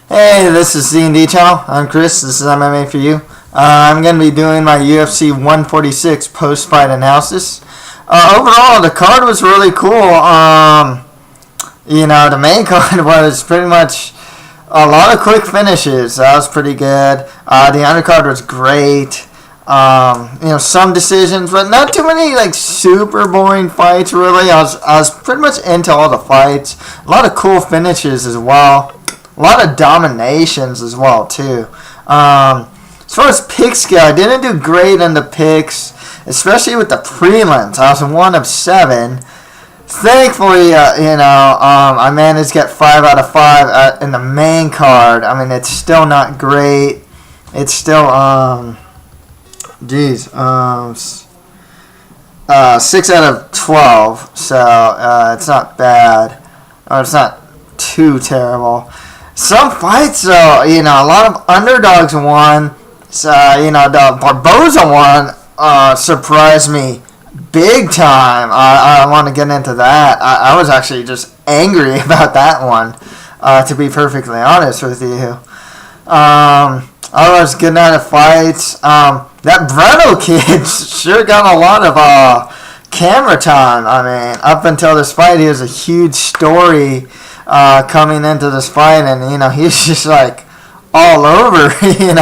Hey, this is C&D Channel. I'm Chris. This is MMA for you. I'm going to be doing my UFC 146 post-fight analysis. Overall, the card was really cool. The main card was pretty much a lot of quick finishes. That was pretty good. The undercard was great. Some decisions, but not too many super boring fights. Really, I was pretty much into all the fights. A lot of cool finishes as well. A lot of dominations as well too. As far as pick skill, I didn't do great in the picks, especially with the prelims. I was 1 of 7. Thankfully, I managed to get 5 out of 5 in the main card. I mean, it's still not great. It's still 6 out of 12. So it's not bad, or it's not too terrible. Some fights, though, a lot of underdogs won. So, the Barboza one surprised me big time. I want to get into that. I was actually just angry about that one, to be perfectly honest with you. I was getting out of fights. That Breno kid sure got a lot of camera time. I mean, up until this fight, he was a huge story coming into this fight, and he was just all over. In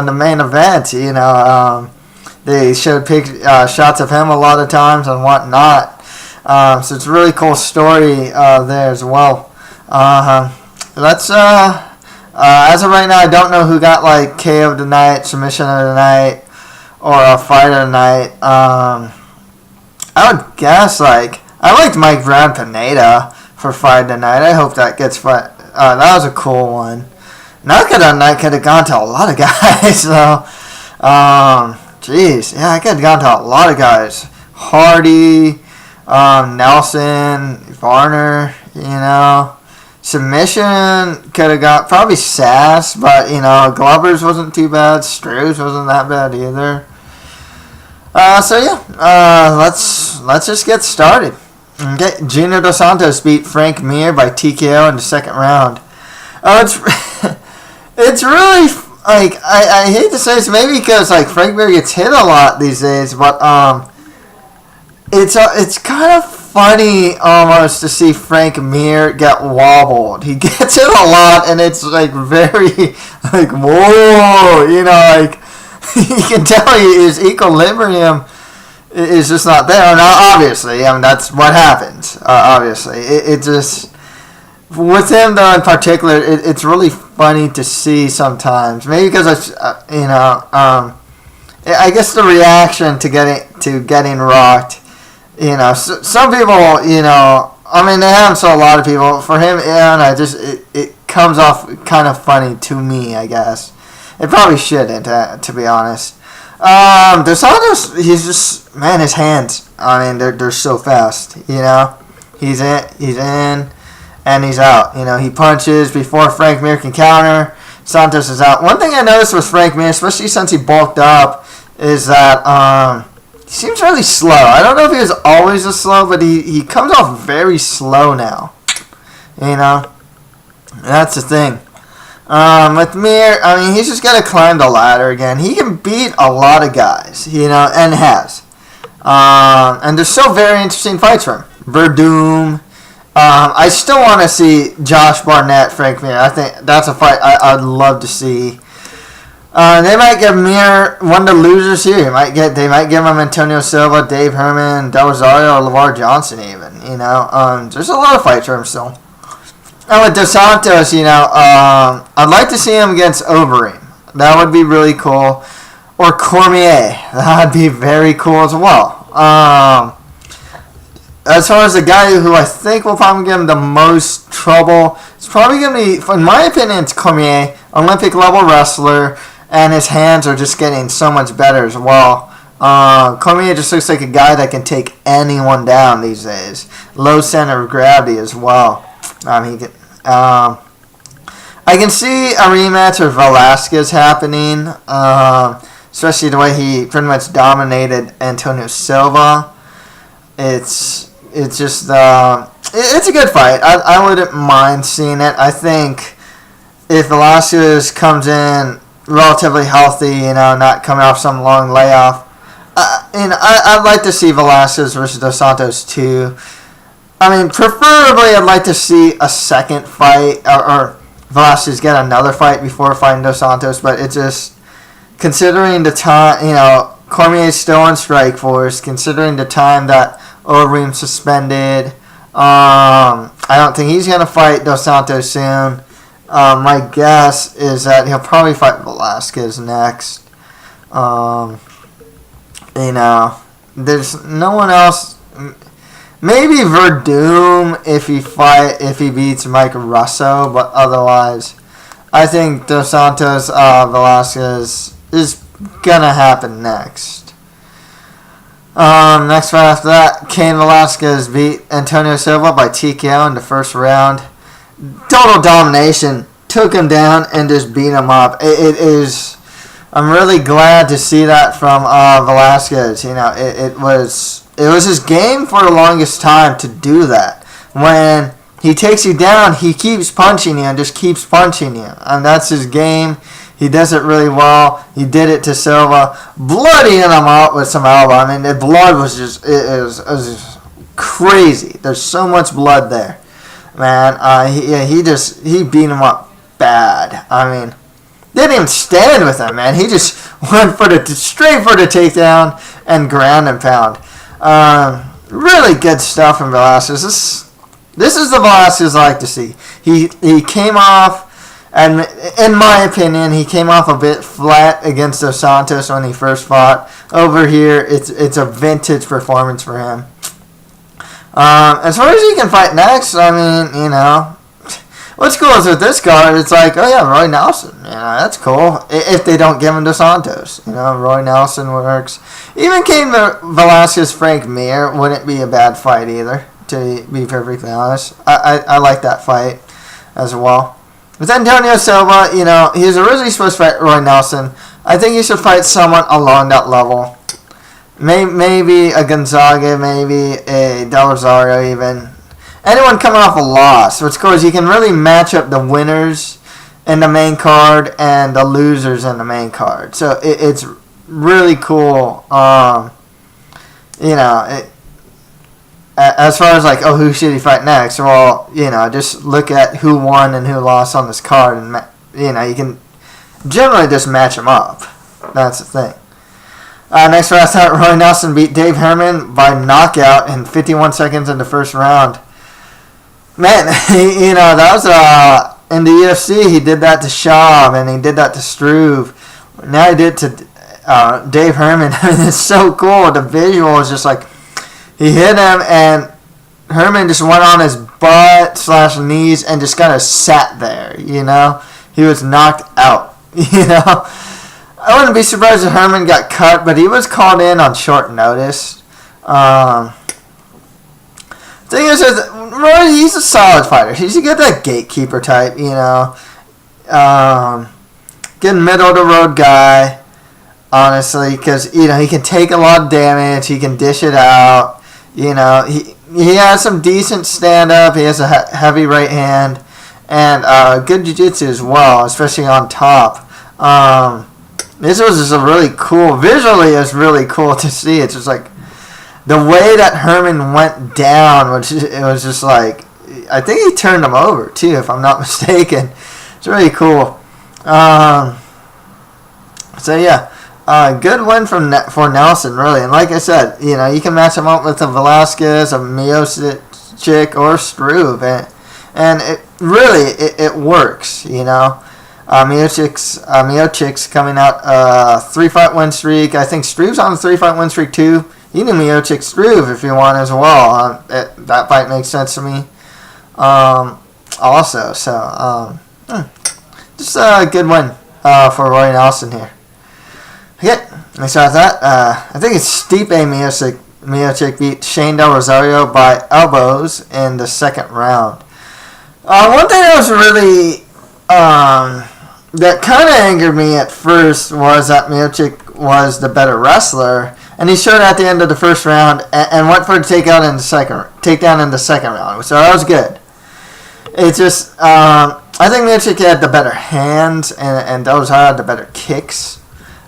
the main event, they showed shots of him a lot of times and whatnot. So it's a really cool story there as well. Let's as of right now, I don't know who got KO of the night, submission of the night, or a fight of the night. I would guess I liked Mike Brown Pineda for fight of the night. I hope that gets fight. That was a cool one. Knock of the night could have gone to a lot of guys though. Jeez, yeah, I could have gone to a lot of guys. Hardy, Nelson, Varner. Submission could have got probably Sass, but Glover's wasn't too bad. Struves wasn't that bad either. Let's just get started. Okay, Junior dos Santos beat Frank Mir by TKO in the second round. It's really I hate to say this, maybe because Frank Mir gets hit a lot these days, but it's kind of funny almost to see Frank Mir get wobbled. He gets hit a lot, and it's very whoa, you can tell his equilibrium is just not there. Now, obviously, that's what happens. Obviously, it just with him though in particular, it's really funny to see sometimes. Maybe because I guess the reaction to getting rocked. Some people, they have so a lot of people. For him, it comes off kind of funny to me, I guess. It probably shouldn't, to be honest. Dos Santos, he's just, man, his hands, they're so fast, He's in, and he's out. He punches before Frank Mir can counter. Santos is out. One thing I noticed with Frank Mir, especially since he bulked up, is that, he seems really slow. I don't know if he was always this slow, but he comes off very slow now. That's the thing. With Mir, he's just got to climb the ladder again. He can beat a lot of guys, and has. And there's still very interesting fights for him. Verdum. I still want to see Josh Barnett, Frank Mir. I think that's a fight I'd love to see. They might give Mir one of the losers here. They might give him Antonio Silva, Dave Herman, Del Rosario, or LeVar Johnson even. There's a lot of fights for him still. And with Dos Santos, I'd like to see him against Overeem. That would be really cool. Or Cormier. That would be very cool as well. As far as the guy who I think will probably give him the most trouble, it's probably going to be, in my opinion, it's Cormier, Olympic level wrestler, and his hands are just getting so much better as well. Cormier just looks like a guy that can take anyone down these days. Low center of gravity as well. I can see a rematch of Velasquez happening, especially the way he pretty much dominated Antonio Silva. It's just it's a good fight. I wouldn't mind seeing it. I think if Velasquez comes in relatively healthy, not coming off some long layoff, I'd like to see Velasquez versus Dos Santos too. I mean, preferably I'd like to see a second fight or Velasquez get another fight before fighting Dos Santos, but it's just considering the time, Cormier's still on Strikeforce, considering the time that Overeem's suspended. I don't think he's going to fight Dos Santos soon. My guess is that he'll probably fight Velasquez next. There's no one else. Maybe Verdum if he beats Mike Russo, but otherwise, I think Dos Santos Velasquez is gonna happen next. Next fight after that, Cain Velasquez beat Antonio Silva by TKO in the first round. Total domination, took him down and just beat him up. I'm really glad to see that from Velasquez. It was his game for the longest time to do that. When he takes you down, he keeps punching you and just keeps punching you. And that's his game. He does it really well. He did it to Silva, bloodying him out with some elbow. I mean, the blood was just it was crazy. There's so much blood there, man. He beat him up bad. I mean, didn't even stand with him, man. He just went straight for the takedown and ground and pound. Really good stuff from Velasquez. This is the Velasquez I like to see. He came off, and in my opinion, he came off a bit flat against Dos Santos when he first fought. Over here, it's a vintage performance for him. As far as he can fight next, I mean, what's cool is with this card, it's like, oh yeah, Roy Nelson. That's cool. If they don't give him Dos Santos. Roy Nelson works. Even Cain Velasquez, Frank Mir wouldn't be a bad fight either, to be perfectly honest. I like that fight as well. With Antonio Silva, he was originally supposed to fight Roy Nelson. I think he should fight someone along that level. Maybe a Gonzaga, maybe a Del Rosario even. Anyone coming off a loss. What's cool is you can really match up the winners in the main card and the losers in the main card. So it's really cool. As far as like, who should he fight next? Well, just look at who won and who lost on this card, and you can generally just match them up. That's the thing. Next round, I thought Roy Nelson beat Dave Herman by knockout in 51 seconds in the first round. Man, that was in the UFC. He did that to Schaub and he did that to Struve. Now he did it to Dave Herman. I mean, it's so cool. The visual is just like he hit him and Herman just went on his butt / knees and just kind of sat there. He was knocked out. I wouldn't be surprised if Herman got cut, but he was called in on short notice. Thing is, Roy, he's a solid fighter. He's a good gatekeeper type, good middle of the road guy, honestly, because he can take a lot of damage. He can dish it out. He has some decent stand up. He has a heavy right hand and good jiu-jitsu as well, especially on top. This was just a really cool. Visually, it's really cool to see. It's just like the way that Herman went down, it was just like, I think he turned him over too, if I'm not mistaken. It's really cool. Good win for Nelson, really. And like I said, you can match him up with a Velasquez, a Miocic, or Struve, and it really it works. Miocic's coming out 3-fight win streak. I think Struve's on a 3-fight win streak too. You can Miocic Struve if you want as well. That fight makes sense to me. Also, so just a good win for Roy Nelson here. Okay, next after that, I think it's Stipe Miocic beat Shane Del Rosario by elbows in the second round. One thing that was really that kind of angered me at first was that Miocic was the better wrestler, and he showed at the end of the first round and went for a takedown in the second round, so that was good. It's just I think Miocic had the better hands, and Del Rosario had the better kicks.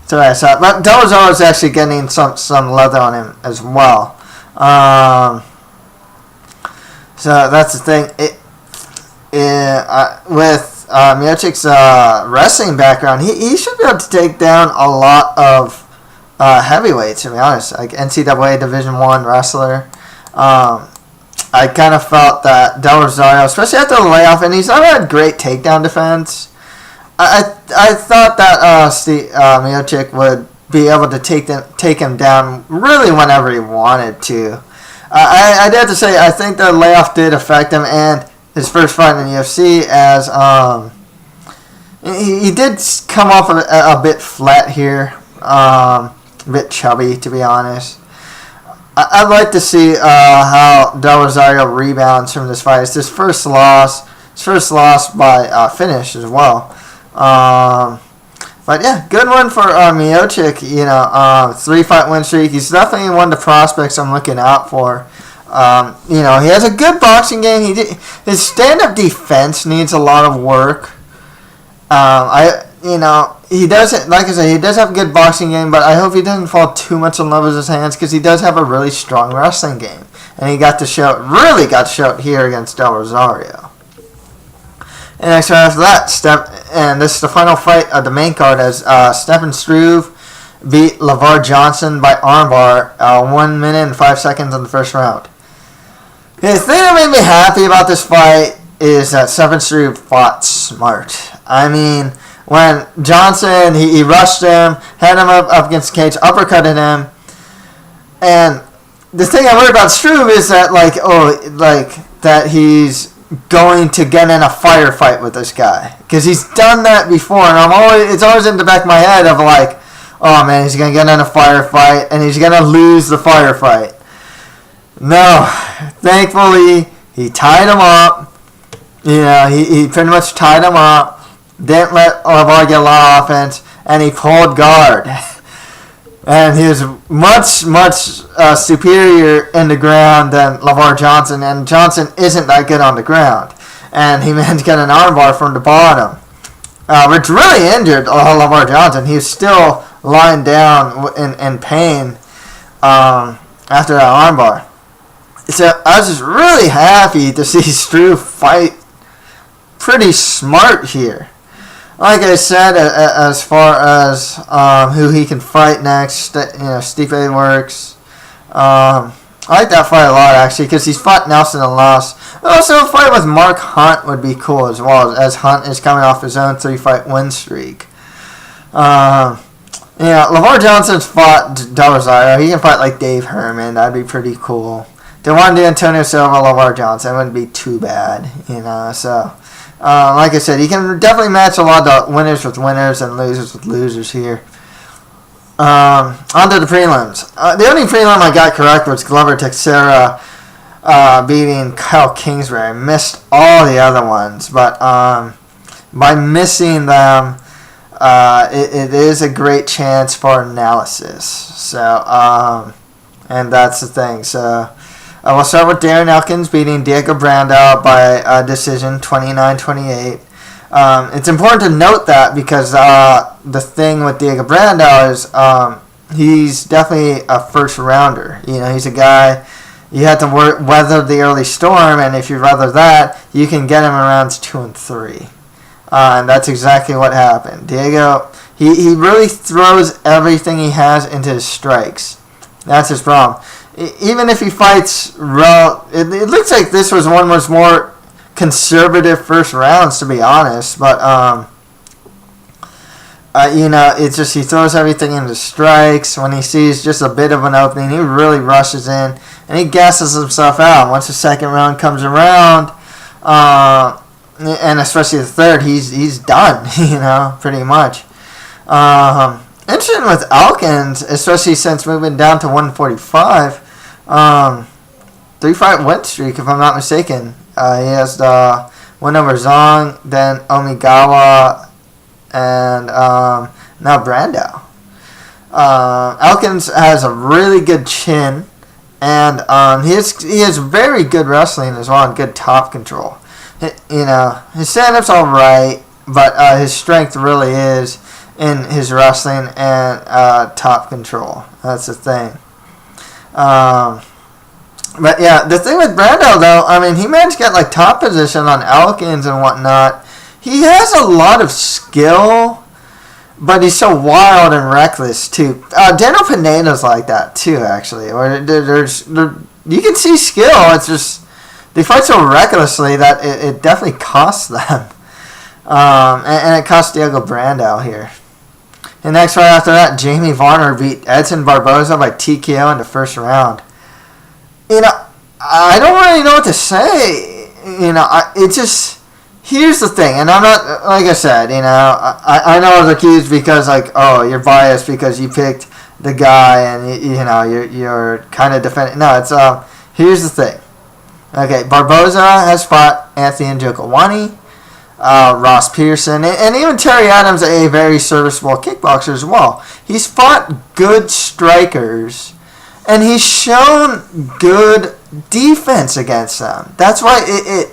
So I saw, but Del Rosario was actually getting some leather on him as well. So that's the thing. With Miocic's wrestling background, he should be able to take down a lot of heavyweights, to be honest. Like NCAA Division I wrestler. I kind of felt that Del Rosario, especially after the layoff, and he's not had great takedown defense. I thought that Miocic would be able to take him down really whenever he wanted to. I'd have to say I think the layoff did affect him, and his first fight in the UFC, as he did come off a bit flat here, a bit chubby, to be honest. I'd like to see how Del Rosario rebounds from this fight. It's his first loss by finish as well. But yeah, good one for Miocic. 3-fight win streak. He's definitely one of the prospects I'm looking out for. He has a good boxing game. His stand-up defense needs a lot of work. He doesn't, like I said, he does have a good boxing game, but I hope he doesn't fall too much in love with his hands, because he does have a really strong wrestling game, and he really got to show it here against Del Rosario. And next right after that, and this is the final fight of the main card, as Stephen Struve beat LeVar Johnson by armbar 1 minute and 5 seconds in the first round. The thing that made me happy about this fight is that Stephen Struve fought smart. I mean, when Johnson, he rushed him, had him up against the cage, uppercutted him, and the thing I worry about Struve is that, that he's going to get in a firefight with this guy, because he's done that before, and it's always in the back of my head of like, oh man, he's gonna get in a firefight and he's gonna lose the firefight. No, thankfully he tied him up. He pretty much tied him up, didn't let LeVar get a lot of offense, and he pulled guard. And he was much, much superior in the ground than LeVar Johnson. And Johnson isn't that good on the ground. And he managed to get an armbar from the bottom, which really injured LeVar Johnson. He was still lying down in pain after that armbar. So I was just really happy to see Struve fight pretty smart here. Like I said, as far as who he can fight next, Stipe works. I like that fight a lot, actually, because he's fought Nelson and lost. Also, a fight with Mark Hunt would be cool as well, as Hunt is coming off his own 3-fight win streak. LeVar Johnson's fought Del Rosario. He can fight like Dave Herman. That'd be pretty cool. They want to do Antonio Silva, LeVar Johnson. It wouldn't be too bad, so... like I said, you can definitely match a lot of winners with winners and losers with losers here. On to the prelims. The only prelim I got correct was Glover Teixeira beating Kyle Kingsbury. I missed all the other ones, but by missing them, it is a great chance for analysis. So, and that's the thing. So, we'll start with Darren Elkins beating Diego Brandao by decision 29-28. It's important to note that because the thing with Diego Brandao is he's definitely a first rounder. He's a guy you have to weather the early storm, and if you weather that, you can get him in rounds 2 and 3. And that's exactly what happened. Diego, he really throws everything he has into his strikes. That's his problem. Even if he fights, it looks like this was one of his more conservative first rounds, to be honest. But it's just he throws everything into strikes. When he sees just a bit of an opening, he really rushes in and he gasses himself out. Once the second round comes around, and especially the third, he's done. Pretty much. Interesting with Elkins, especially since moving down to 145. 3-fight win streak, if I'm not mistaken. He has the win over Zong, then Omigawa, and now Brandao. Elkins has a really good chin, and he has very good wrestling as well and good top control. His stand-up's all right, but his strength really is in his wrestling and top control. That's the thing. But yeah, the thing with Brando though, I mean, he managed to get like top position on Elkins and whatnot. He has a lot of skill, but he's so wild and reckless too. Daniel Pineda's like that too, actually. Where you can see skill. It's just they fight so recklessly that it definitely costs them. And it cost Diego Brando here. And next right after that, Jamie Varner beat Edson Barboza by TKO in the first round. I don't really know what to say. It just, here's the thing, and I'm not, like I said, I know I was accused because, like, oh, you're biased because you picked the guy and, you're kind of defending. No, it's, here's the thing. Okay, Barboza has fought Anthony Njokuani, Ross Pearson, and even Terry Adams, a very serviceable kickboxer as well. He's fought good strikers, and he's shown good defense against them. That's why it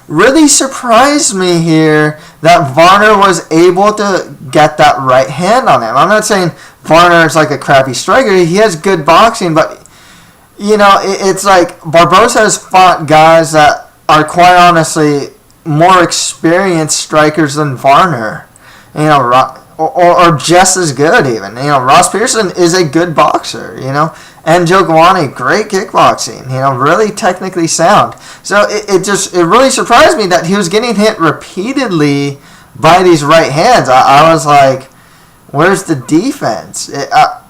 really surprised me here that Varner was able to get that right hand on him. I'm not saying Varner is like a crappy striker. He has good boxing, but, it's like Barboza has fought guys that are quite honestly more experienced strikers than Varner, or just as good even. Ross Pearson is a good boxer, and Njokuani, great kickboxing, really technically sound. So it really surprised me that he was getting hit repeatedly by these right hands. I was like, where's the defense?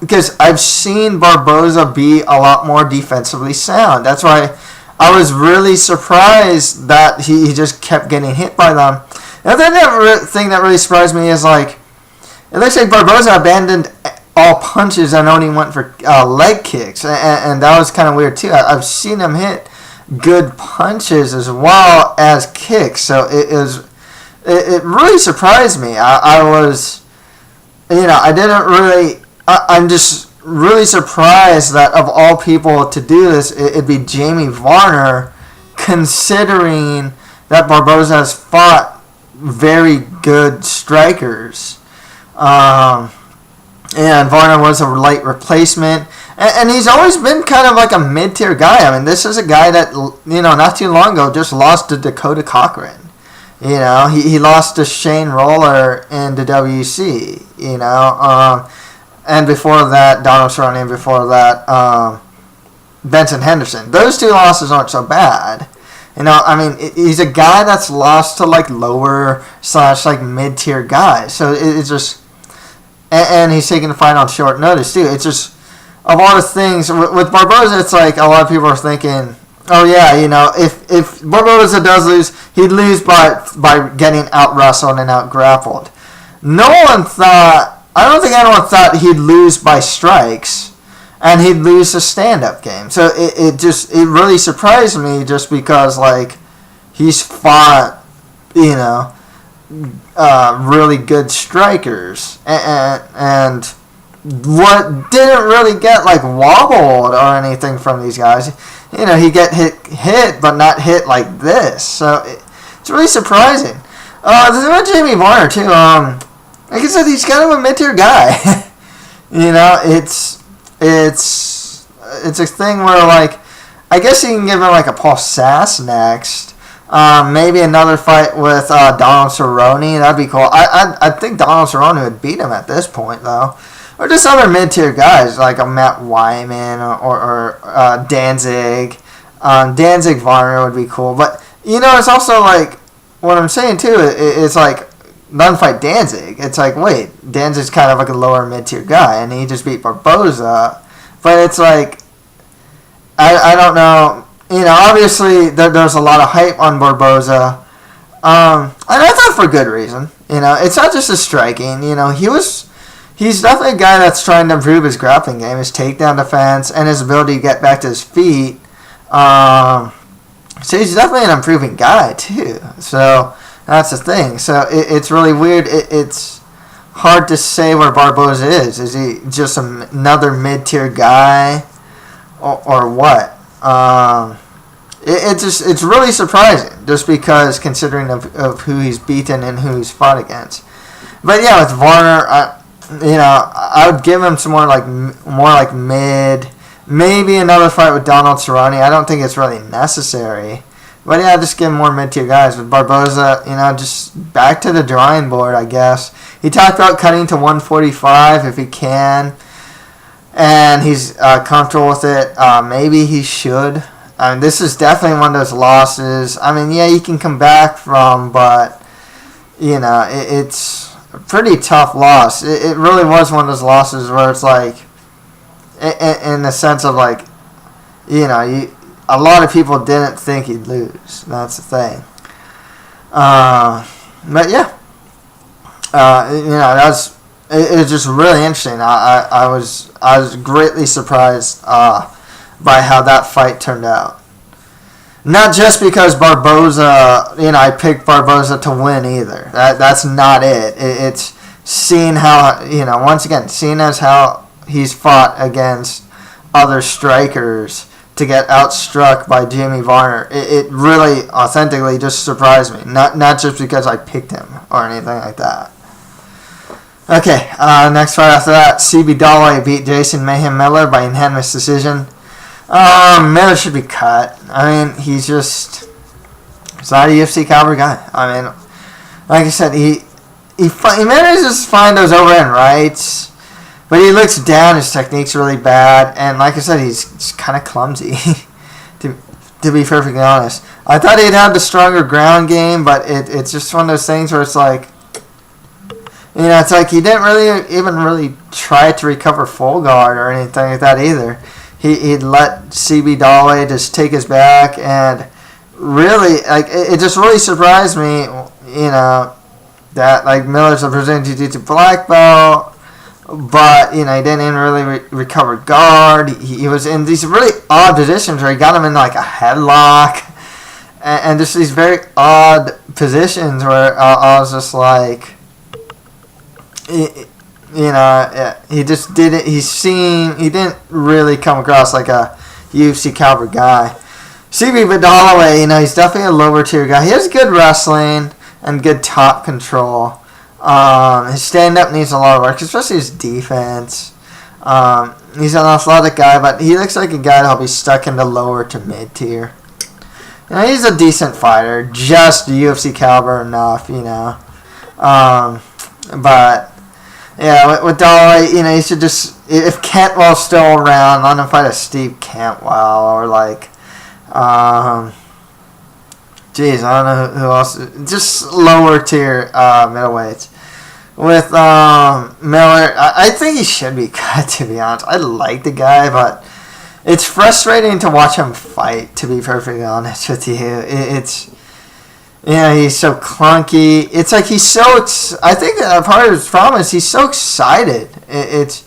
Because I've seen Barboza be a lot more defensively sound. That's why I was really surprised that he just kept getting hit by them. And then the thing that really surprised me is, like, it looks like Barboza abandoned all punches and only went for leg kicks. And that was kind of weird, too. I've seen him hit good punches as well as kicks. So it really surprised me. I'm just really surprised that of all people to do this, it'd be Jamie Varner, considering that Barboza has fought very good strikers. And Varner was a light replacement. And he's always been kind of like a mid-tier guy. I mean, this is a guy that, not too long ago just lost to Dakota Cochran. He lost to Shane Roller in the WC, and before that, Donald Cerrone, and before that, Benson Henderson. Those two losses aren't so bad. He's a guy that's lost to, like, lower / like, mid-tier guys. So it's just, and he's taking the fight on short notice, too. It's just, of all the things, with Barboza, it's like a lot of people are thinking, oh, yeah, if Barboza does lose, he'd lose by getting out-wrestled and out-grappled. I don't think anyone thought he'd lose by strikes, and he'd lose a stand-up game. So it really surprised me just because, like, he's fought, really good strikers. And what didn't really get, like, wobbled or anything from these guys. He get hit, but not hit like this. So it's really surprising. The thing about Jamie Varner, too, like I said, he's kind of a mid-tier guy. It's a thing where, like, I guess you can give him, like, a Paul Sass next. Maybe another fight with Donald Cerrone. That'd be cool. I think Donald Cerrone would beat him at this point, though. Or just other mid-tier guys, like a Matt Wyman or Danzig. Danzig Varner would be cool. But, it's also, like, what I'm saying, too, it's like, none fight Danzig. It's like, wait, Danzig's kind of like a lower mid-tier guy, and he just beat Barboza. But it's like, I don't know. Obviously, there's a lot of hype on Barboza. And I thought for good reason. It's not just his striking. He's definitely a guy that's trying to improve his grappling game, his takedown defense, and his ability to get back to his feet. So he's definitely an improving guy, too. So that's the thing. So it's really weird. It's hard to say where Barboza is. Is he just another mid-tier guy or what? It's really surprising, just because considering of who he's beaten and who he's fought against. But yeah, with Varner, I would give him some more like mid, maybe another fight with Donald Cerrone. I don't think it's really necessary. But yeah, just give him more mid-tier guys. With Barboza, just back to the drawing board, I guess. He talked about cutting to 145 if he can, and he's comfortable with it. Maybe he should. I mean, this is definitely one of those losses. I mean, yeah, he can come back from, but, it's a pretty tough loss. It really was one of those losses where it's like, in the sense of like, a lot of people didn't think he'd lose. That's the thing. But yeah, it was just really interesting. I was greatly surprised by how that fight turned out. Not just because Barboza, I picked Barboza to win either. That's not it. It's seeing how, once again, seeing as how he's fought against other strikers to get outstruck by Jimmy Varner. It really authentically just surprised me. Not just because I picked him or anything like that. Okay, next fight after that, CB Dalloway beat Jason Mayhem Miller by unanimous decision. Miller should be cut. I mean, he's not a UFC caliber guy. I mean, like I said, he manages to find those overhand rights, but he looks down. His technique's really bad, and like I said, he's kind of clumsy. to be perfectly honest, I thought he'd have the stronger ground game, but it's just one of those things where it's like, it's like he didn't really try to recover full guard or anything like that either. He'd let CB Dalloway just take his back, and really, like, it just really surprised me, that like Miller's a Brazilian Jiu-Jitsu black belt. But, he didn't even really recover guard. He was in these really odd positions where he got him in like a headlock. And just these very odd positions where I was just like, he just didn't, he didn't really come across like a UFC caliber guy. CB Dalloway, he's definitely a lower tier guy. He has good wrestling and good top control. His stand-up needs a lot of work, especially his defense. He's an athletic guy, but he looks like a guy that'll be stuck in the lower to mid-tier. He's a decent fighter, just UFC caliber enough, But, yeah, with Dalloway, he should just, if Cantwell's still around, let him fight a Steve Cantwell, or like, geez, I don't know who else. Just lower tier middleweights. With Miller, I think he should be cut, to be honest. I like the guy, but it's frustrating to watch him fight, to be perfectly honest with you. It's he's so clunky. It's like he's so... I think part of his problem is he's so excited. He's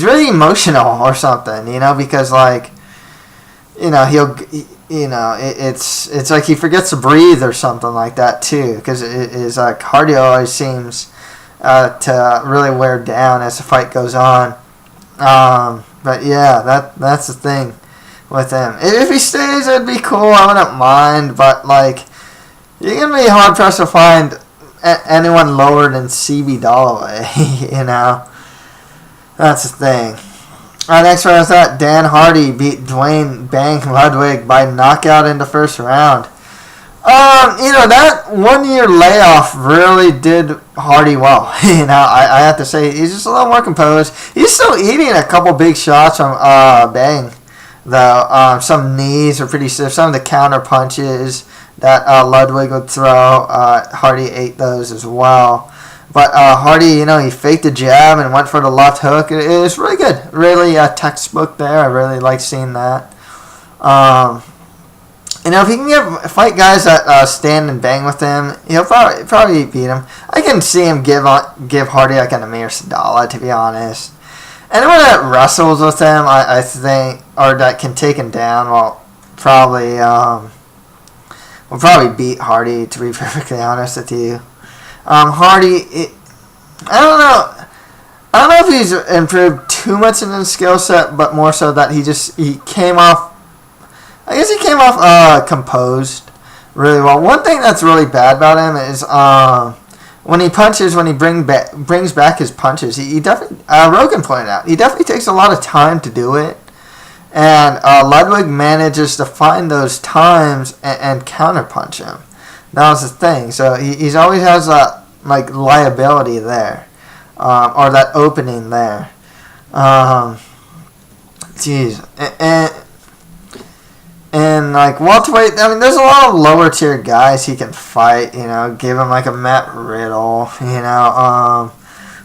really emotional or something, because like, it's like he forgets to breathe or something like that too, because his cardio always seems to really wear down as the fight goes on. But yeah, that's the thing with him. If he stays, it'd be cool. I wouldn't mind, but like, you're gonna be hard pressed to find anyone lower than CB Dalloway. That's the thing. Next one is that Dan Hardy beat Dwayne Bang Ludwig by knockout in the first round. That 1 year layoff really did Hardy well. I have to say, he's just a little more composed. He's still eating a couple big shots from Bang, though. Some knees are pretty stiff. Some of the counter punches that Ludwig would throw, Hardy ate those as well. But Hardy, he faked the jab and went for the left hook. It was really good. Really textbook there. I really like seeing that. If he can fight guys that stand and bang with him, he'll probably beat him. I can see him give Hardy like an Amir Sadala, to be honest. Anyone that wrestles with him, I think, or that can take him down, will probably beat Hardy, to be perfectly honest with you. Hardy, I don't know if he's improved too much in his skill set, but more so that he came off I guess he came off composed really well. One thing that's really bad about him is when he punches, when he brings back his punches, he definitely, Rogan pointed out, he definitely takes a lot of time to do it. And Ludwig manages to find those times and counterpunch him. That was the thing. So he's always has that like liability there, or that opening there. And like welterweight, I mean, there's a lot of lower tier guys he can fight. You know, give him like a Matt Riddle. You know,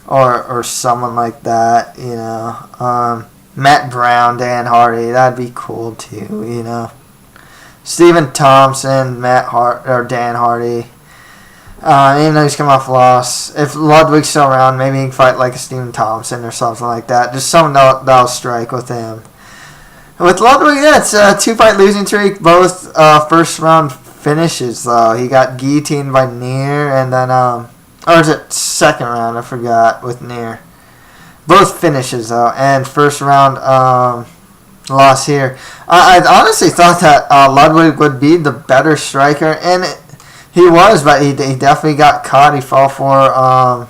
or someone like that. You know, Matt Brown, Dan Hardy, that'd be cool too. You know, Stephen Thompson, Dan Hardy. Even though he's come off loss, if Ludwig's still around, maybe he can fight like a Stephen Thompson or something like that. Just someone that'll strike with him. With Ludwig, yeah, it's a 2-fight losing streak. Both first round finishes though. He got guillotined by Neer, and then or is it second round? I forgot with Neer. Both finishes though, and first round loss here. I honestly thought that Ludwig would be the better striker, and he was, but he definitely got caught. He fell for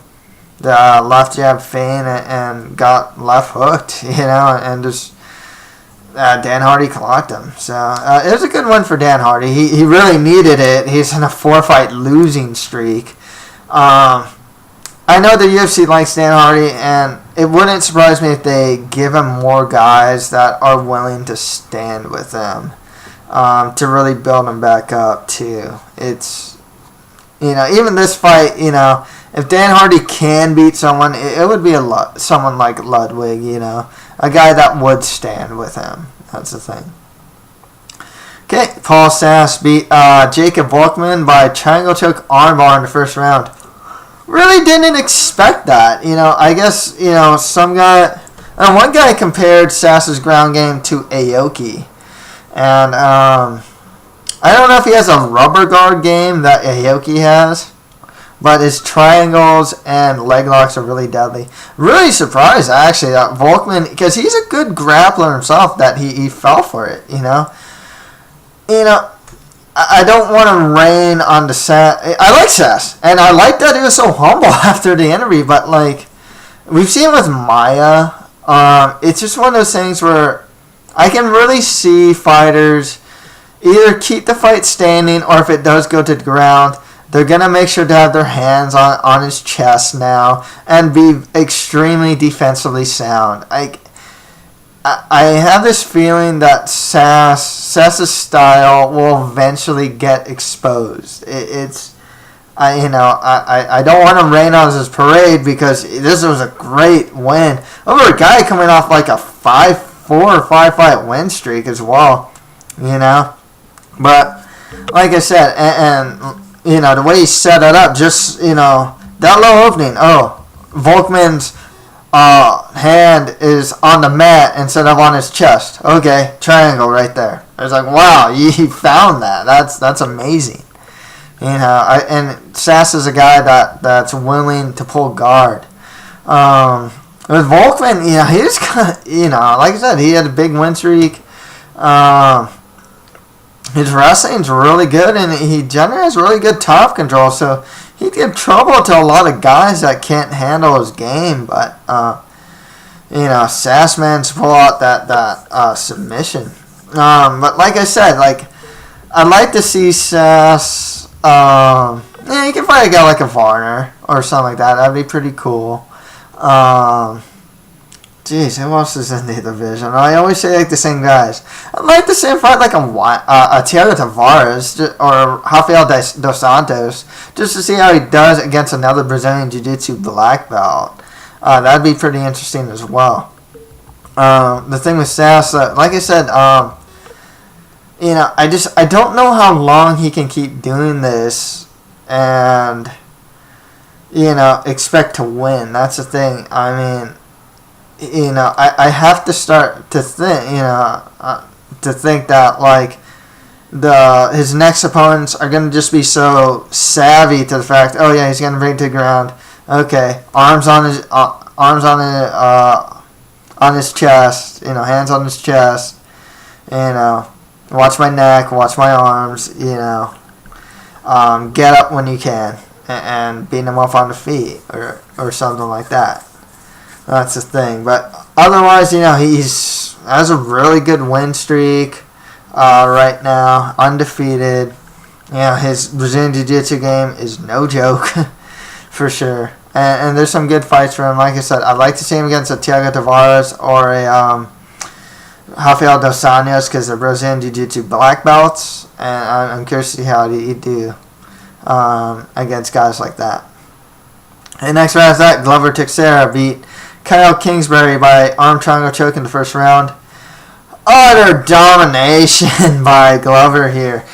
the left jab feint and got left hooked, you know, and just Dan Hardy clocked him. So it was a good one for Dan Hardy. He really needed it. He's in a 4-fight losing streak. I know the UFC likes Dan Hardy, and it wouldn't surprise me if they give him more guys that are willing to stand with him to really build him back up too. It's, you know, even this fight, you know, if Dan Hardy can beat someone, it would be someone like Ludwig, you know, a guy that would stand with him. That's the thing. Okay, Paul Sass beat Jacob Volkman by triangle choke armbar in the first round. Really didn't expect that. You know, I guess, you know, one guy compared Sass's ground game to Aoki. And I don't know if he has a rubber guard game that Aoki has, but his triangles and leg locks are really deadly. Really surprised, actually, that Volkman, because he's a good grappler himself, that he fell for it, you know. You know, I don't want to rain on the Sass. I like Sass, and I like that he was so humble after the interview, but, like, we've seen with Maya, it's just one of those things where I can really see fighters either keep the fight standing, or if it does go to the ground, they're going to make sure to have their hands on his chest now and be extremely defensively sound. I have this feeling that Sass's style will eventually get exposed. I don't want to rain on his parade, because this was a great win over a guy coming off like a 5-4 or 5-fight win streak as well, you know. But like I said, and you know, the way he set it up, just, you know, that low opening. Oh, Volkman's hand is on the mat instead of on his chest. Okay, triangle right there. I was like, wow, he found that. That's amazing. You know, and Sass is a guy that's willing to pull guard. With Volkman, you know, he just kind of, you know, like I said, he had a big win streak. His wrestling's really good, and he generally has really good top control, so he'd give trouble to a lot of guys that can't handle his game. But you know, Sass managed to pull out that submission. But like I said, like, I'd like to see Sass. Yeah, you can fight a guy like a Varner or something like that. That'd be pretty cool. Jeez, who else is in the division? I always say like the same guys. I'd like to see him fight like a Thiago Tavares or Rafael dos Santos, just to see how he does against another Brazilian Jiu-Jitsu black belt. That'd be pretty interesting as well. The thing with Sass, like I said, you know, I don't know how long he can keep doing this and, you know, expect to win. That's the thing. I mean, you know, I have to start to think, you know, to think that, like, his next opponents are going to just be so savvy to the fact, oh yeah, he's going to bring it to the ground. Okay, arms on his chest, you know, hands on his chest, you know, watch my neck, watch my arms, get up when you can, and beat him up on the feet or something like that. That's the thing. But otherwise, he's has a really good win streak right now, undefeated. His Brazilian Jiu-Jitsu game is no joke, for sure. And there's some good fights for him. Like I said, I'd like to see him against a Thiago Tavares or a Rafael dos Anjos because they're Brazilian Jiu-Jitsu black belts. And I'm curious to see how he'd do against guys like that. And next round is that Glover Teixeira beat Kyle Kingsbury by arm triangle choke in the first round. Utter domination by Glover here.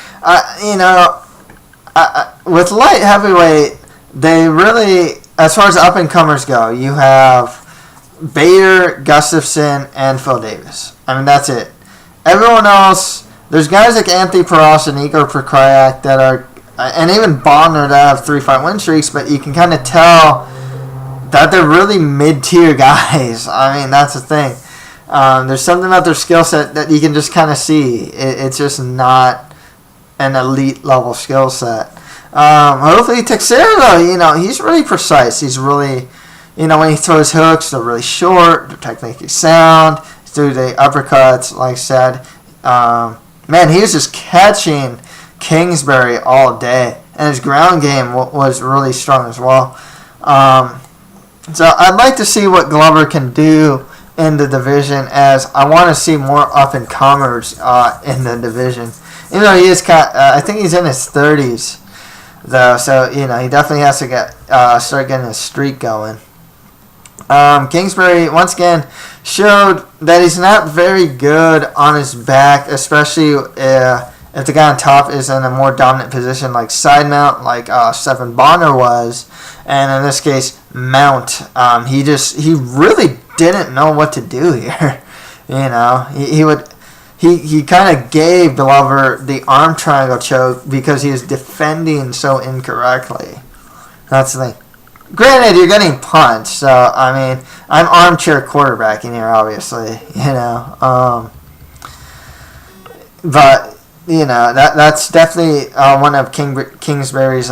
With light heavyweight, they really, as far as up-and-comers go, you have Bader, Gustafsson, and Phil Davis. I mean, that's it. Everyone else, there's guys like Anthony Peros and Igor Prokrayak that are, and even Bonner that have 3-fight win streaks, but you can kind of tell that they're really mid-tier guys. I mean, that's the thing. There's something about their skill set that you can just kind of see. It's just not an elite level skill set. Hopefully Teixeira, though, he's really precise. He's really, when he throws hooks, they're really short, they're technically sound. Through the uppercuts, like I said. Man, he was just catching Kingsbury all day. And his ground game was really strong as well. So I'd like to see what Glover can do in the division, as I want to see more up-and-comers in the division. Even though he is I think he's in his 30s, though, so, he definitely has to start getting his streak going. Kingsbury, once again, showed that he's not very good on his back, especially if the guy on top is in a more dominant position like side mount, like Stephan Bonner was, and in this case, mount. He really didn't know what to do here. He kind of gave Glover the arm triangle choke because he was defending so incorrectly. That's the thing. Granted, you're getting punched, so, I mean, I'm armchair quarterbacking here, obviously, but, that's definitely one of Kingsbury's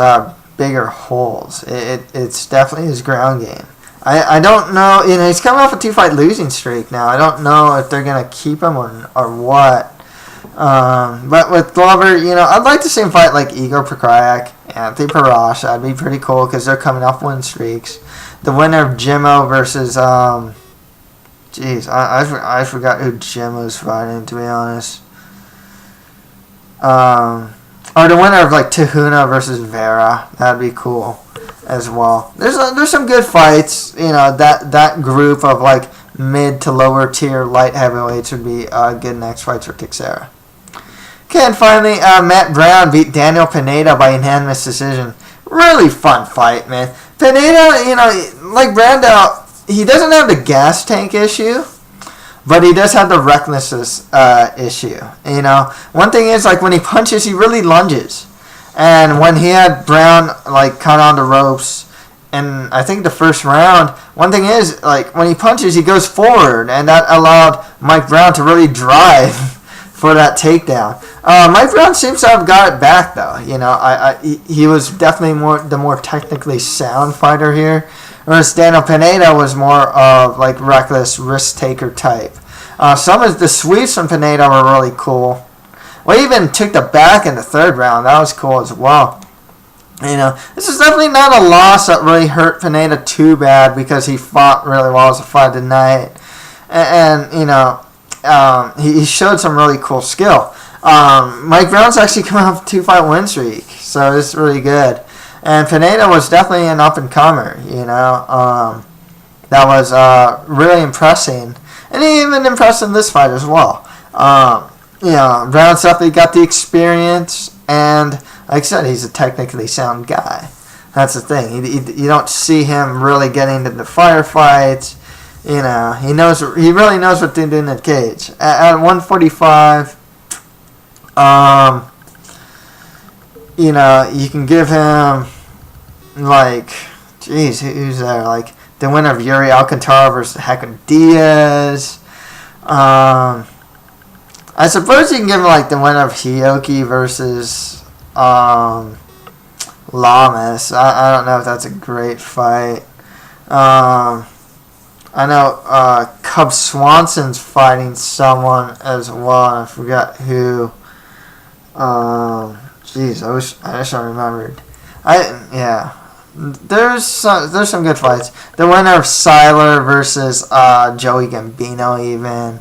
bigger holes. It's definitely his ground game. I don't know, he's coming off a 2-fight losing streak now. I don't know if they're going to keep him or what. But with Glover, I'd like to see him fight like Igor Prokrayak, Anthony Peros. That'd be pretty cool because they're coming off win streaks. The winner of Jimmo versus, I forgot who Jimmo's fighting, to be honest. Or the winner of like Tahuna versus Vera. That'd be cool as well. There's some good fights. That group of like mid to lower tier light heavyweights would be good next fights for Teixeira. Okay, and finally, Matt Brown beat Daniel Pineda by unanimous decision. Really fun fight, man. Pineda, like Brandao, he doesn't have the gas tank issue, but he does have the recklessness issue. One thing is, like, when he punches, he really lunges. And when he had Brown, like, caught on the ropes in, I think, the first round, one thing is, like, when he punches, he goes forward, and that allowed Mike Brown to really drive for that takedown. Mike Brown seems to have got it back, though. He was definitely the more technically sound fighter here, whereas Daniel Pineda was more of like reckless risk taker type. Some of the sweeps from Pineda were really cool. Well, he even took the back in the third round. That was cool as well. This is definitely not a loss that really hurt Pineda too bad because he fought really well as a fight tonight, and he showed some really cool skill. Mike Brown's actually coming off a 2-fight win streak, so it's really good. And Pineda was definitely an up-and-comer, that was really impressing. And he even impressed in this fight as well. Brown's definitely got the experience, and like I said, he's a technically sound guy. That's the thing. You don't see him really getting into firefights. He really knows what to do in the cage. At 145, you can give him, like, who's there? Like, the winner of Yuri Alcantara versus Hackman Diaz. I suppose you can give him like the winner of Hioki versus Lamas. I don't know if that's a great fight. I know Cub Swanson's fighting someone as well. And I forgot who. Jeez, I wish I remembered. There's some good fights. The winner of Siler versus Joey Gambino even.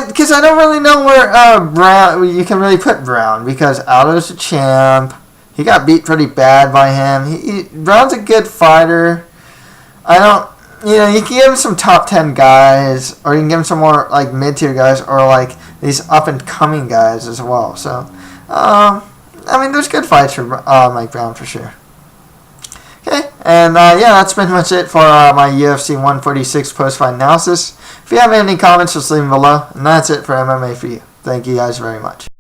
Because I don't really know where Brown you can really put Brown, because Aldo's a champ. He got beat pretty bad by him. Brown's a good fighter. You can give him some top 10 guys, or you can give him some more like mid-tier guys, or like these up-and-coming guys as well. So, there's good fights for Mike Brown for sure. Okay, and that's pretty much it for my UFC 146 post-fight analysis. If you have any comments, just leave them below. And that's it for MMA for you. Thank you guys very much.